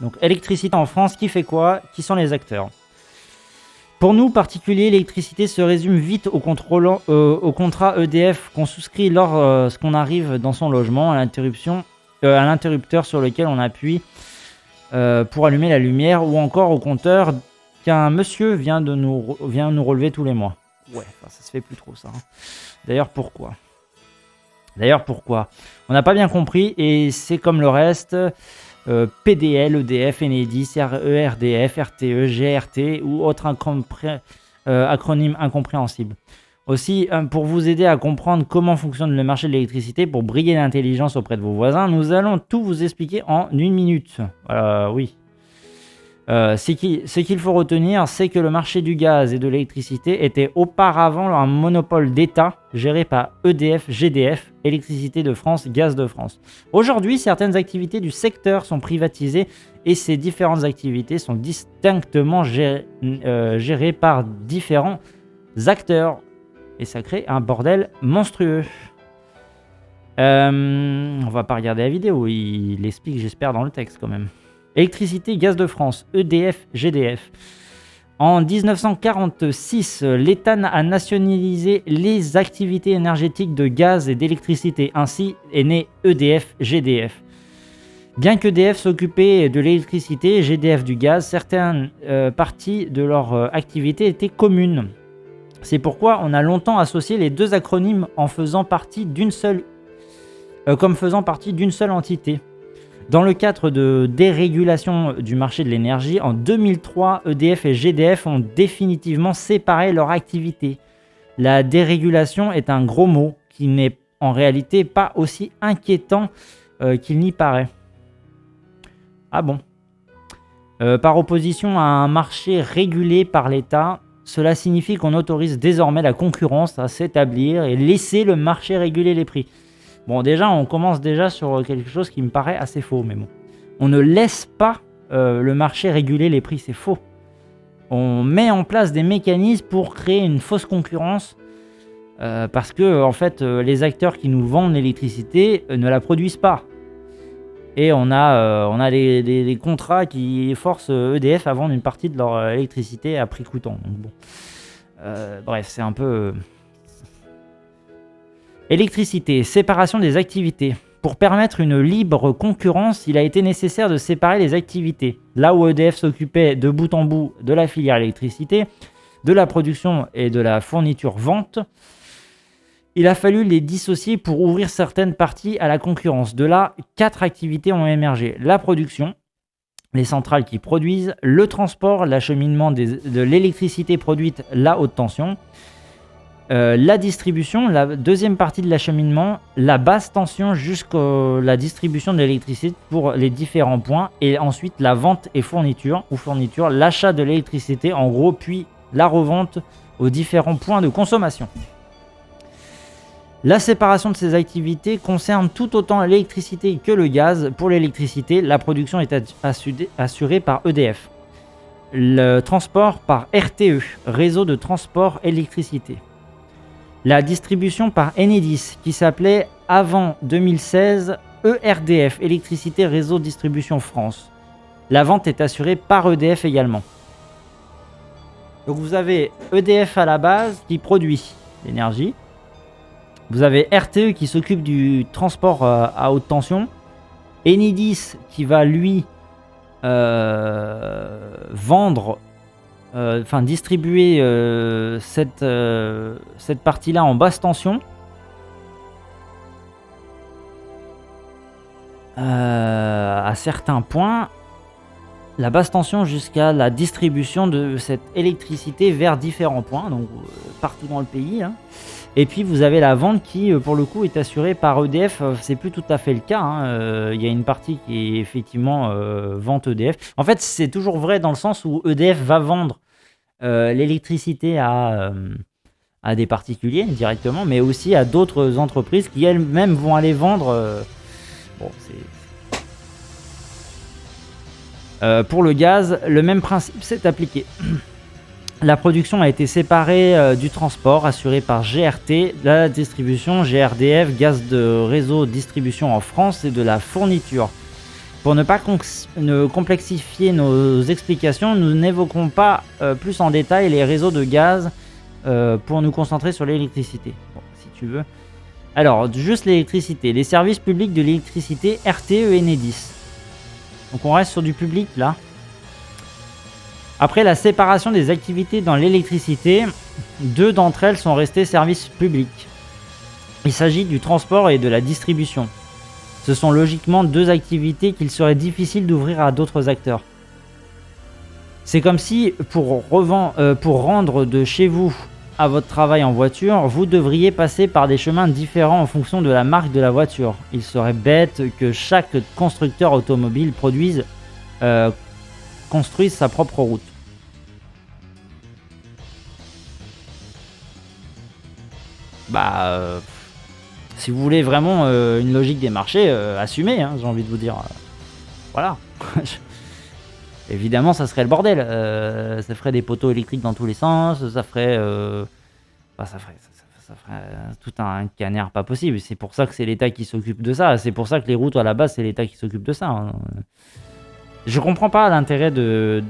Donc électricité en France, qui fait quoi? Qui sont les acteurs? Pour nous, particuliers, l'électricité se résume vite au contrat EDF qu'on souscrit lorsqu'on arrive dans son logement, à l'interrupteur sur lequel on appuie pour allumer la lumière, ou encore au compteur qu'un monsieur vient nous relever tous les mois. Ouais, ça se fait plus trop ça. Hein. D'ailleurs, pourquoi? On n'a pas bien compris, et c'est comme le reste, PDL, EDF, Enedis, ERDF, RTE, GRT ou autres acronymes incompréhensibles. Aussi, pour vous aider à comprendre comment fonctionne le marché de l'électricité, pour briller d'intelligence auprès de vos voisins, nous allons tout vous expliquer en 1 minute. Oui. Ce qu'il faut retenir, c'est que le marché du gaz et de l'électricité était auparavant un monopole d'État géré par EDF, GDF, Électricité de France, Gaz de France. Aujourd'hui, certaines activités du secteur sont privatisées et ces différentes activités sont distinctement gérées par différents acteurs. Et ça crée un bordel monstrueux. On va pas regarder la vidéo, il l'explique, j'espère, dans le texte quand même. Électricité, Gaz de France, EDF, GDF. En 1946, l'État a nationalisé les activités énergétiques de gaz et d'électricité. Ainsi est né EDF, GDF. Bien qu'EDF s'occupait de l'électricité et GDF du gaz, certaines parties de leur activité étaient communes. C'est pourquoi on a longtemps associé les deux acronymes comme faisant partie d'une seule entité. Dans le cadre de dérégulation du marché de l'énergie, en 2003, EDF et GDF ont définitivement séparé leur activité. La dérégulation est un gros mot qui n'est en réalité pas aussi inquiétant qu'il n'y paraît. Ah bon? Par opposition à un marché régulé par l'État, cela signifie qu'on autorise désormais la concurrence à s'établir et laisser le marché réguler les prix. Bon, déjà, on commence déjà sur quelque chose qui me paraît assez faux, mais bon. On ne laisse pas le marché réguler les prix, c'est faux. On met en place des mécanismes pour créer une fausse concurrence parce que, en fait, les acteurs qui nous vendent l'électricité ne la produisent pas. Et on a des contrats qui forcent EDF à vendre une partie de leur électricité à prix coûtant. Donc bon. Bref, c'est un peu... Électricité, séparation des activités. Pour permettre une libre concurrence, il a été nécessaire de séparer les activités. Là où EDF s'occupait de bout en bout de la filière électricité, de la production et de la fourniture-vente, il a fallu les dissocier pour ouvrir certaines parties à la concurrence. De là, 4 activités ont émergé. La production, les centrales qui produisent, le transport, l'acheminement de l'électricité produite, la haute tension, la distribution, la deuxième partie de l'acheminement, la basse tension jusqu'à la distribution de l'électricité pour les différents points, et ensuite la vente et fourniture, l'achat de l'électricité en gros, puis la revente aux différents points de consommation. La séparation de ces activités concerne tout autant l'électricité que le gaz. Pour l'électricité, la production est assurée par EDF. Le transport par RTE, Réseau de transport électricité. La distribution par Enedis, qui s'appelait avant 2016 ERDF, Électricité Réseau Distribution France. La vente est assurée par EDF également. Donc vous avez EDF à la base qui produit l'énergie. Vous avez RTE qui s'occupe du transport à haute tension. Enedis qui va lui distribuer cette partie-là en basse tension. À certains points, la basse tension jusqu'à la distribution de cette électricité vers différents points, donc partout dans le pays. Hein. Et puis vous avez la vente qui, pour le coup, est assurée par EDF. C'est plus tout à fait le cas. Hein. Y a une partie qui est effectivement vente EDF. En fait, c'est toujours vrai dans le sens où EDF va vendre l'électricité à des particuliers directement, mais aussi à d'autres entreprises qui elles-mêmes vont aller vendre. Pour le gaz, le même principe s'est appliqué. La production a été séparée du transport, assuré par GRT, de la distribution GRDF, Gaz de Réseau Distribution en France, et de la fourniture. Pour ne pas complexifier nos explications, nous n'évoquons pas plus en détail les réseaux de gaz pour nous concentrer sur l'électricité. Bon, si tu veux. Alors, juste l'électricité. Les services publics de l'électricité, RTE et Enedis. Donc on reste sur du public là. Après la séparation des activités dans l'électricité, 2 d'entre elles sont restées services publics. Il s'agit du transport et de la distribution. Ce sont logiquement 2 activités qu'il serait difficile d'ouvrir à d'autres acteurs. C'est comme si, pour rendre de chez vous à votre travail en voiture, vous devriez passer par des chemins différents en fonction de la marque de la voiture. Il serait bête que chaque constructeur automobile construise sa propre route. Si vous voulez vraiment une logique des marchés, assumez, hein, j'ai envie de vous dire. Voilà. Évidemment, ça serait le bordel. Ça ferait des poteaux électriques dans tous les sens, ça ferait tout un canard pas possible. C'est pour ça que c'est l'État qui s'occupe de ça. C'est pour ça que les routes, à la base, c'est l'État qui s'occupe de ça. Hein. Je comprends pas l'intérêt de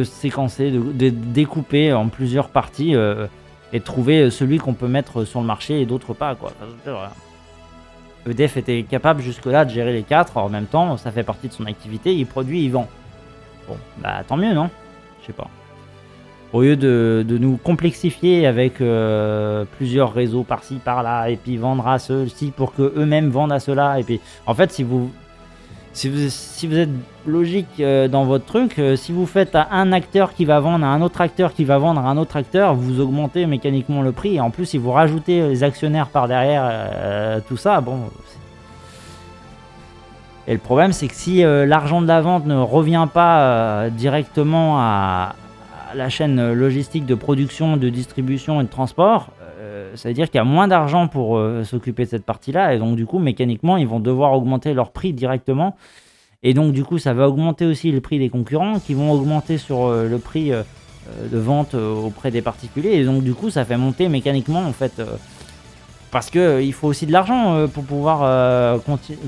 séquencer, de découper en plusieurs parties et de trouver celui qu'on peut mettre sur le marché et d'autres pas, quoi. EDF était capable jusque-là de gérer les 4 en même temps, ça fait partie de son activité, il produit, il vend. Bon, bah tant mieux, non? Je sais pas. Au lieu de nous complexifier avec plusieurs réseaux par-ci, par-là, et puis vendre à ceux-ci pour qu'eux-mêmes vendent à ceux-là, et puis... En fait, si vous êtes logique dans votre truc, si vous faites à un acteur qui va vendre à un autre acteur qui va vendre à un autre acteur, vous augmentez mécaniquement le prix. Et en plus, si vous rajoutez les actionnaires par derrière, tout ça, bon... Et le problème, c'est que si l'argent de la vente ne revient pas directement à la chaîne logistique de production, de distribution et de transport, ça veut dire qu'il y a moins d'argent pour s'occuper de cette partie-là, et donc du coup, mécaniquement, ils vont devoir augmenter leur prix directement, et donc du coup, ça va augmenter aussi le prix des concurrents, qui vont augmenter sur le prix de vente auprès des particuliers, et donc du coup, ça fait monter mécaniquement, en fait, parce qu'il faut aussi de l'argent pour pouvoir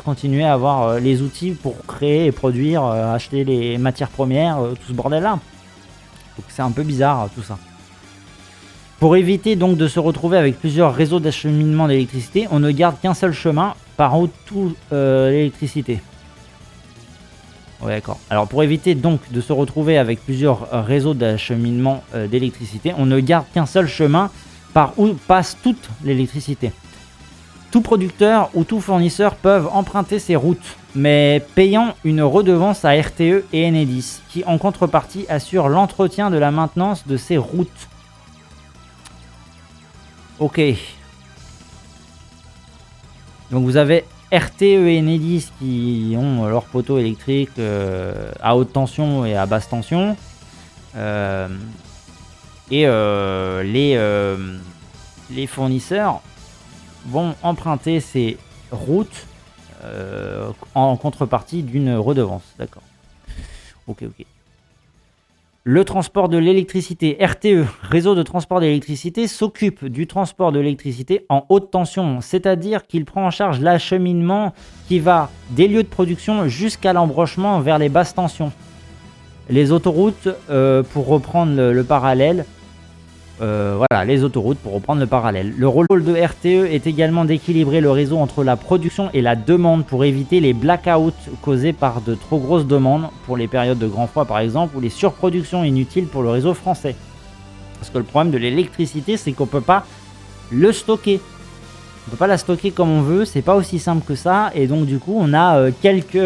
continuer à avoir les outils pour créer et produire, acheter les matières premières, tout ce bordel-là. Donc c'est un peu bizarre, tout ça. Pour éviter donc de se retrouver avec plusieurs réseaux d'acheminement d'électricité, on ne garde qu'un seul chemin par où toute l'électricité. Ouais, d'accord. Alors pour éviter donc de se retrouver avec plusieurs réseaux d'acheminement d'électricité, on ne garde qu'un seul chemin par où passe toute l'électricité. Tout producteur ou tout fournisseur peuvent emprunter ces routes, mais payant une redevance à RTE et Enedis, qui en contrepartie assure l'entretien de la maintenance de ces routes. Ok. Donc vous avez RTE et Enedis qui ont leurs poteaux électriques à haute tension et à basse tension. Les fournisseurs vont emprunter ces routes en contrepartie d'une redevance. D'accord. Ok. Le transport de l'électricité, RTE, réseau de transport d'électricité, s'occupe du transport de l'électricité en haute tension, c'est-à-dire qu'il prend en charge l'acheminement qui va des lieux de production jusqu'à l'embranchement vers les basses tensions. Les autoroutes, pour reprendre le parallèle, les autoroutes pour reprendre le parallèle. Le rôle de RTE est également d'équilibrer le réseau entre la production et la demande pour éviter les blackouts causés par de trop grosses demandes pour les périodes de grand froid par exemple, ou les surproductions inutiles pour le réseau français. Parce que le problème de l'électricité, c'est qu'on peut pas le stocker. On peut pas la stocker comme on veut, c'est pas aussi simple que ça, et donc du coup on a quelques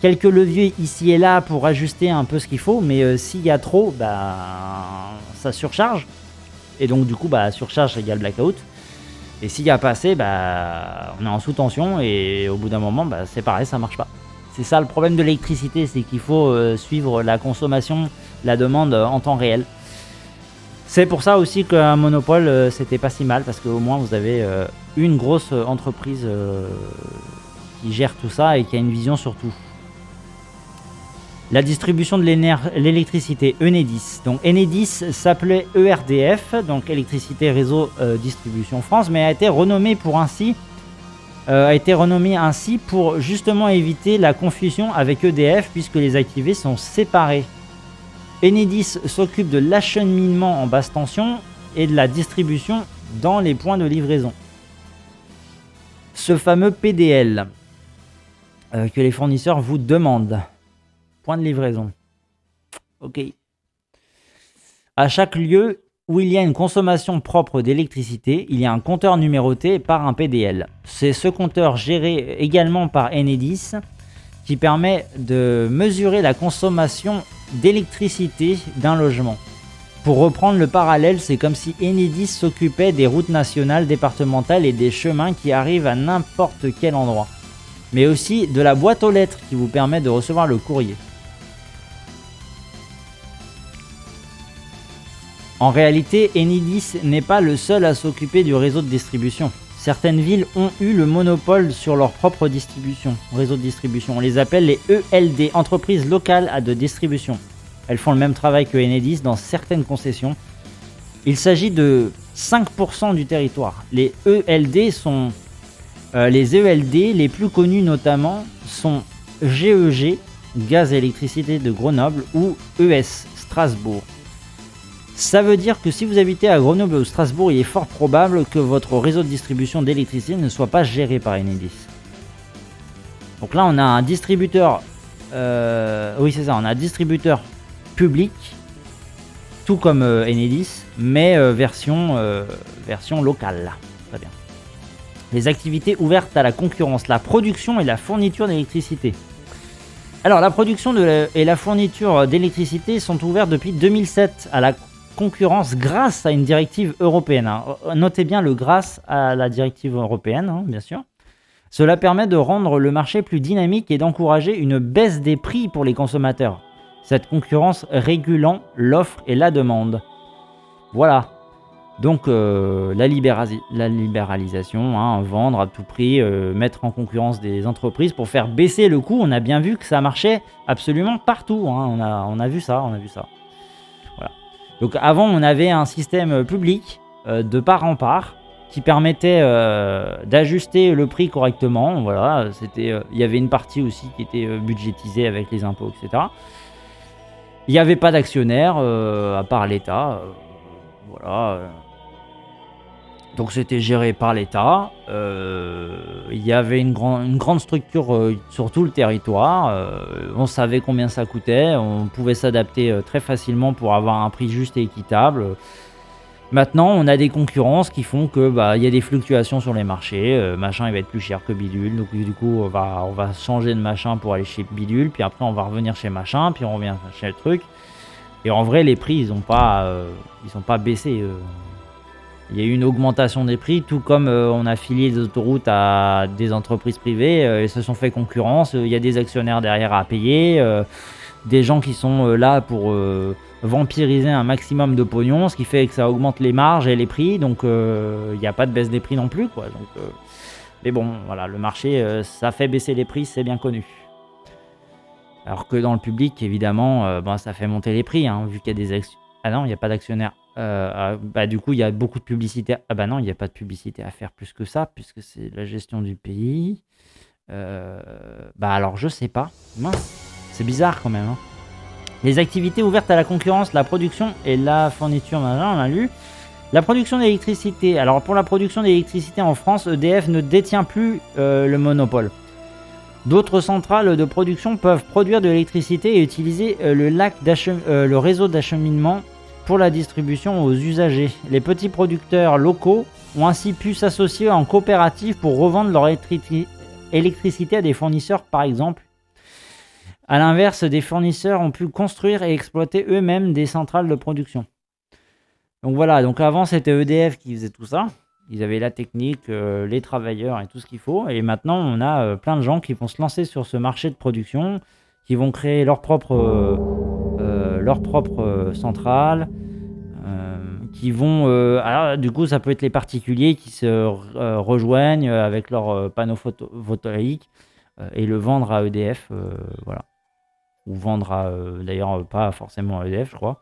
leviers ici et là pour ajuster un peu ce qu'il faut, mais s'il y a trop, ça surcharge. Et donc du coup, surcharge égale blackout. Et s'il n'y a pas assez, on est en sous-tension et au bout d'un moment, c'est pareil, ça marche pas. C'est ça le problème de l'électricité, c'est qu'il faut suivre la consommation, la demande en temps réel. C'est pour ça aussi qu'un monopole, c'était pas si mal, parce qu'au moins vous avez une grosse entreprise qui gère tout ça et qui a une vision sur tout. La distribution de l'électricité, Enedis. Donc Enedis s'appelait ERDF, donc Électricité Réseau Distribution France, mais a été renommé pour ainsi a été renommée ainsi pour justement éviter la confusion avec EDF puisque les activés sont séparés. Enedis s'occupe de l'acheminement en basse tension et de la distribution dans les points de livraison. Ce fameux PDL que les fournisseurs vous demandent. Point de livraison. Ok. À chaque lieu où il y a une consommation propre d'électricité, il y a un compteur numéroté par un PDL. C'est ce compteur géré également par Enedis qui permet de mesurer la consommation d'électricité d'un logement. Pour reprendre le parallèle, c'est comme si Enedis s'occupait des routes nationales, départementales et des chemins qui arrivent à n'importe quel endroit. Mais aussi de la boîte aux lettres qui vous permet de recevoir le courrier. En réalité, Enedis n'est pas le seul à s'occuper du réseau de distribution. Certaines villes ont eu le monopole sur leur propre distribution, réseau de distribution. On les appelle les ELD, entreprises locales de distribution. Elles font le même travail que Enedis dans certaines concessions. Il s'agit de 5% du territoire. Les ELD sont... les ELD les plus connus notamment sont GEG, Gaz et Électricité de Grenoble, ou ES, Strasbourg. Ça veut dire que si vous habitez à Grenoble ou Strasbourg, il est fort probable que votre réseau de distribution d'électricité ne soit pas géré par Enedis. Donc là, on a un distributeur... oui, c'est ça, on a un distributeur public, tout comme Enedis, mais version locale. Très bien. Les activités ouvertes à la concurrence, la production et la fourniture d'électricité. Alors, la production et la fourniture d'électricité sont ouvertes depuis 2007 à la concurrence grâce à une directive européenne. Hein. Notez bien le grâce à la directive européenne, hein, bien sûr. Cela permet de rendre le marché plus dynamique et d'encourager une baisse des prix pour les consommateurs. Cette concurrence régulant l'offre et la demande. Voilà. Donc la libéralisation, hein, vendre à tout prix, mettre en concurrence des entreprises pour faire baisser le coût. On a bien vu que ça marchait absolument partout. Hein. On a vu ça, Voilà. Donc avant, on avait un système public de part en part qui permettait d'ajuster le prix correctement. Voilà, il y avait une partie aussi qui était budgétisée avec les impôts, etc. Il n'y avait pas d'actionnaire à part l'État. Voilà. Donc c'était géré par l'État. Il y avait une grande structure sur tout le territoire. On savait combien ça coûtait. On pouvait s'adapter très facilement pour avoir un prix juste et équitable. Maintenant, on a des concurrences qui font que y a des fluctuations sur les marchés. Machin, il va être plus cher que bidule. Donc du coup, on va changer de machin pour aller chez bidule. Puis après, on va revenir chez machin. Puis on revient chez le truc. Et en vrai, les prix, ils sont pas baissés. Il y a eu une augmentation des prix, tout comme on a filé des autoroutes à des entreprises privées. Ils se sont fait concurrence. Il y a des actionnaires derrière à payer. Des gens qui sont là pour vampiriser un maximum de pognon, ce qui fait que ça augmente les marges et les prix. Donc il n'y a pas de baisse des prix non plus, quoi. Donc, mais bon, voilà, le marché, ça fait baisser les prix, c'est bien connu. Alors que dans le public, évidemment, ça fait monter les prix, hein, vu qu'il y a des actions. Ah non, il n'y a pas d'actionnaire. Du coup, il y a beaucoup de publicité. Ah bah non, il n'y a pas de publicité à faire plus que ça, puisque c'est la gestion du pays. Alors, je sais pas. Mince, c'est bizarre quand même. Hein. Les activités ouvertes à la concurrence, la production et la fourniture, on a lu. La production d'électricité. Alors, pour la production d'électricité en France, EDF ne détient plus le monopole. D'autres centrales de production peuvent produire de l'électricité et utiliser le réseau d'acheminement pour la distribution aux usagers. Les petits producteurs locaux ont ainsi pu s'associer en coopérative pour revendre leur électricité à des fournisseurs, par exemple. A l'inverse, des fournisseurs ont pu construire et exploiter eux-mêmes des centrales de production. Donc voilà, donc avant c'était EDF qui faisait tout ça. Ils avaient la technique, les travailleurs et tout ce qu'il faut. Et maintenant, on a plein de gens qui vont se lancer sur ce marché de production, qui vont créer leur propre centrale, qui vont... alors, du coup, ça peut être les particuliers qui se rejoignent avec leurs panneaux photovoltaïques et le vendre à EDF, voilà. Ou vendre à... d'ailleurs, pas forcément à EDF, je crois.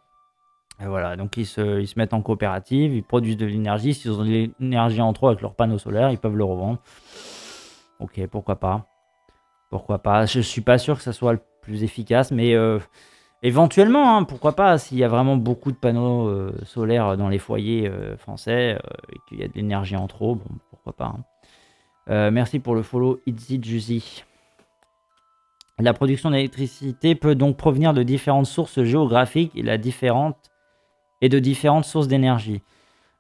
Et voilà, donc ils se mettent en coopérative, ils produisent de l'énergie. S'ils ont de l'énergie en trop avec leurs panneaux solaires, ils peuvent le revendre. Ok, pourquoi pas. Pourquoi pas. Je suis pas sûr que ça soit le plus efficace, mais éventuellement, hein, pourquoi pas. S'il y a vraiment beaucoup de panneaux solaires dans les foyers français et qu'il y a de l'énergie en trop, bon, pourquoi pas. Hein. Merci pour le follow, It's It Juicy. La production d'électricité peut donc provenir de différentes sources géographiques et de différentes sources d'énergie.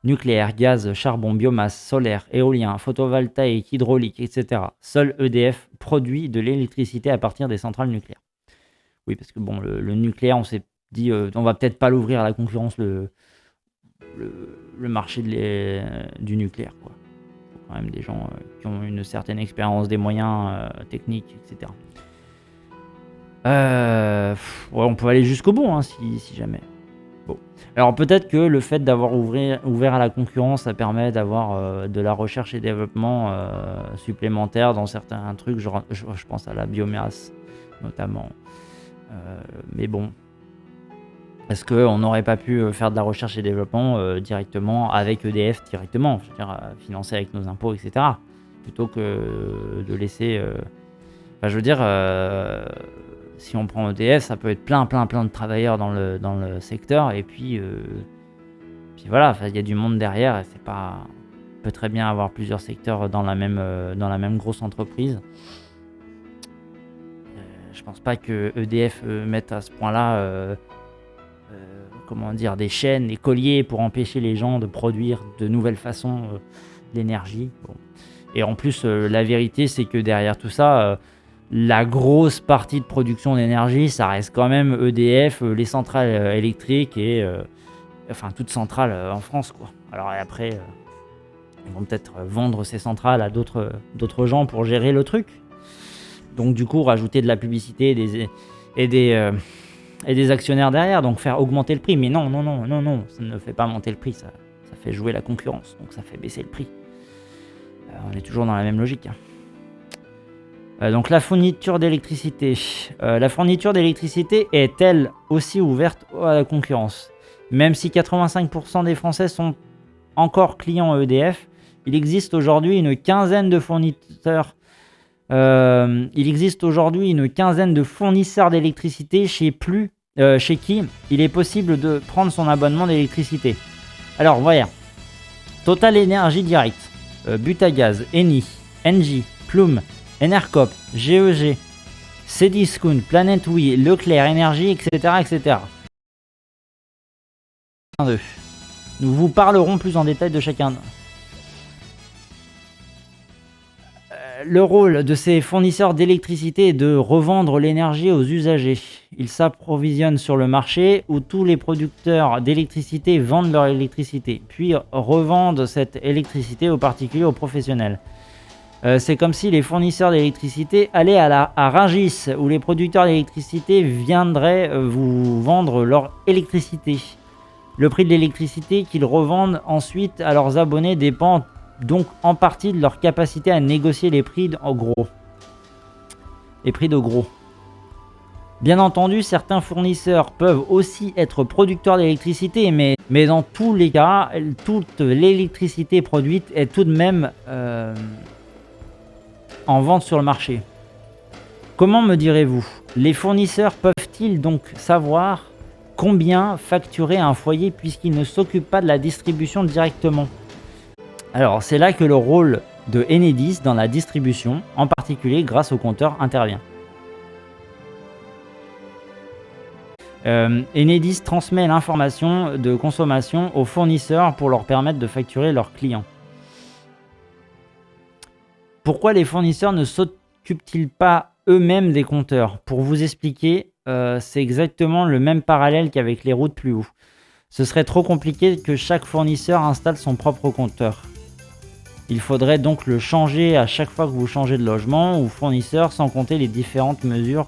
Nucléaire, gaz, charbon, biomasse, solaire, éolien, photovoltaïque, hydraulique, etc. Seul EDF produit de l'électricité à partir des centrales nucléaires. Oui, parce que bon, le nucléaire, on s'est dit, on va peut-être pas l'ouvrir à la concurrence, le marché du nucléaire, quoi. Il faut quand même des gens qui ont une certaine expérience, des moyens techniques, etc. Ouais, on peut aller jusqu'au bout, hein, si jamais. Bon. Alors peut-être que le fait d'avoir ouvert à la concurrence, ça permet d'avoir de la recherche et développement supplémentaire dans certains trucs, genre, je pense à la biomasse notamment. Mais bon, est-ce qu'on n'aurait pas pu faire de la recherche et développement directement avec EDF directement, je veux dire, financer avec nos impôts, etc. Plutôt que de laisser... Enfin, je veux dire... si on prend EDF, ça peut être plein de travailleurs dans le secteur, et puis voilà, il y a du monde derrière, et c'est pas... On peut très bien avoir plusieurs secteurs dans la même grosse entreprise. Je pense pas que EDF mette à ce point-là, comment dire, des chaînes, des colliers pour empêcher les gens de produire de nouvelles façons d'énergie. Bon. Et en plus, la vérité, c'est que derrière tout ça... la grosse partie de production d'énergie, ça reste quand même EDF, les centrales électriques et enfin toutes centrales en France, quoi. Alors après, ils vont peut-être vendre ces centrales à d'autres gens pour gérer le truc. Donc du coup, rajouter de la publicité et des actionnaires derrière, donc faire augmenter le prix. Mais non, ça ne fait pas monter le prix, ça fait jouer la concurrence, donc ça fait baisser le prix. On est toujours dans la même logique. Hein. Donc la fourniture d'électricité. La fourniture d'électricité est elle aussi ouverte à la concurrence. Même si 85% des Français sont encore clients EDF, il existe aujourd'hui une quinzaine de fournisseurs. D'électricité chez qui il est possible de prendre son abonnement d'électricité. Alors voilà. Total Énergie Direct, Butagaz, Eni, Engie, Plume, Enercop, GEG, Cdiscount, Planet Oui, Leclerc Énergie, etc. Nous vous parlerons plus en détail de chacun. Le rôle de ces fournisseurs d'électricité est de revendre l'énergie aux usagers. Ils s'approvisionnent sur le marché où tous les producteurs d'électricité vendent leur électricité, puis revendent cette électricité aux particuliers, aux professionnels. C'est comme si les fournisseurs d'électricité allaient à Rungis, où les producteurs d'électricité viendraient vous vendre leur électricité. Le prix de l'électricité qu'ils revendent ensuite à leurs abonnés dépend donc en partie de leur capacité à négocier les prix de gros. Bien entendu, certains fournisseurs peuvent aussi être producteurs d'électricité, mais dans tous les cas, toute l'électricité produite est tout de même en vente sur le marché. Comment me direz-vous? Les fournisseurs peuvent-ils donc savoir combien facturer un foyer puisqu'ils ne s'occupent pas de la distribution directement? Alors, c'est là que le rôle de Enedis dans la distribution, en particulier grâce au compteur, intervient. Enedis transmet l'information de consommation aux fournisseurs pour leur permettre de facturer leurs clients. Pourquoi les fournisseurs ne s'occupent-ils pas eux-mêmes des compteurs? Pour vous expliquer, c'est exactement le même parallèle qu'avec les routes plus haut. Ce serait trop compliqué que chaque fournisseur installe son propre compteur. Il faudrait donc le changer à chaque fois que vous changez de logement ou fournisseur, sans compter les différentes mesures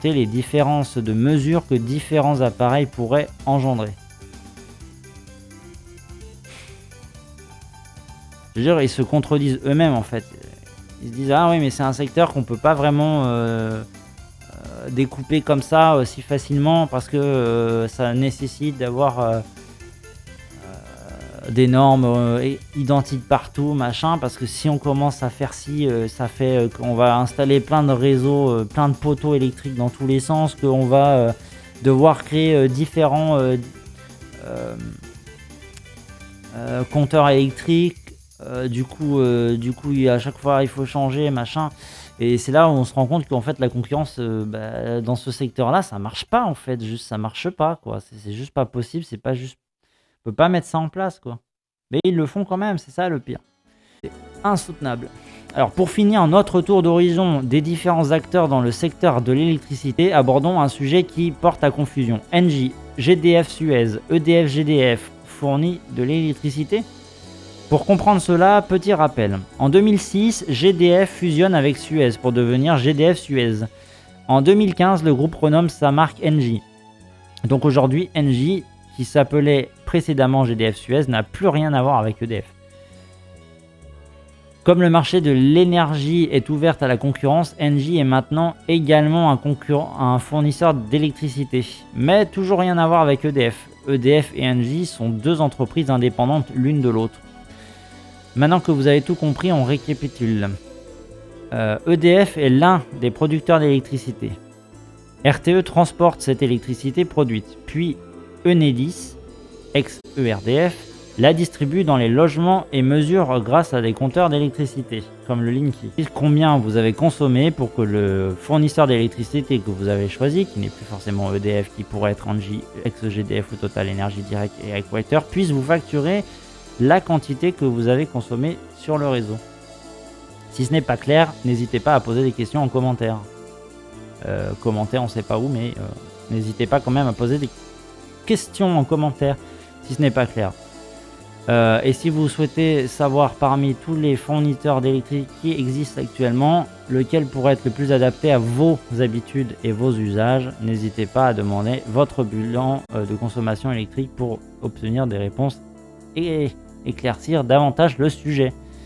les différences de mesures que différents appareils pourraient engendrer. Je veux dire, ils se contredisent eux-mêmes en fait. Ils se disent ah oui mais c'est un secteur qu'on peut pas vraiment découper comme ça aussi facilement parce que ça nécessite d'avoir des normes identiques partout, machin, parce que si on commence à faire ci, ça fait qu'on va installer plein de réseaux, plein de poteaux électriques dans tous les sens, qu'on va devoir créer différents compteurs électriques. Du coup, à chaque fois, il faut changer, machin. Et c'est là où on se rend compte qu'en fait, la concurrence dans ce secteur-là, ça marche pas, en fait. Juste, ça marche pas, quoi. C'est juste pas possible. C'est pas juste. On peut pas mettre ça en place, quoi. Mais ils le font quand même, c'est ça le pire. C'est insoutenable. Alors, pour finir notre tour d'horizon des différents acteurs dans le secteur de l'électricité, abordons un sujet qui porte à confusion. Engie, GDF Suez, EDF GDF fournit de l'électricité? Pour comprendre cela, petit rappel. En 2006, GDF fusionne avec Suez pour devenir GDF Suez. En 2015, le groupe renomme sa marque Engie. Donc aujourd'hui, Engie, qui s'appelait précédemment GDF Suez, n'a plus rien à voir avec EDF. Comme le marché de l'énergie est ouvert à la concurrence, Engie est maintenant également un fournisseur d'électricité. Mais toujours rien à voir avec EDF. EDF et Engie sont deux entreprises indépendantes l'une de l'autre. Maintenant que vous avez tout compris, on récapitule. EDF est l'un des producteurs d'électricité. RTE transporte cette électricité produite, puis Enedis, ex-ERDF, la distribue dans les logements et mesure grâce à des compteurs d'électricité, comme le Linky. Combien vous avez consommé pour que le fournisseur d'électricité que vous avez choisi, qui n'est plus forcément EDF, qui pourrait être Engie, ex-GDF ou Total Energy Direct et Equator, puisse vous facturer la quantité que vous avez consommée sur le réseau. Si ce n'est pas clair, n'hésitez pas à poser des questions en commentaire. Commentaire, on ne sait pas où, mais n'hésitez pas quand même à poser des questions en commentaire si ce n'est pas clair. Et si vous souhaitez savoir parmi tous les fournisseurs d'électricité qui existent actuellement, lequel pourrait être le plus adapté à vos habitudes et vos usages, n'hésitez pas à demander votre bilan de consommation électrique pour obtenir des réponses et éclaircir davantage le sujet.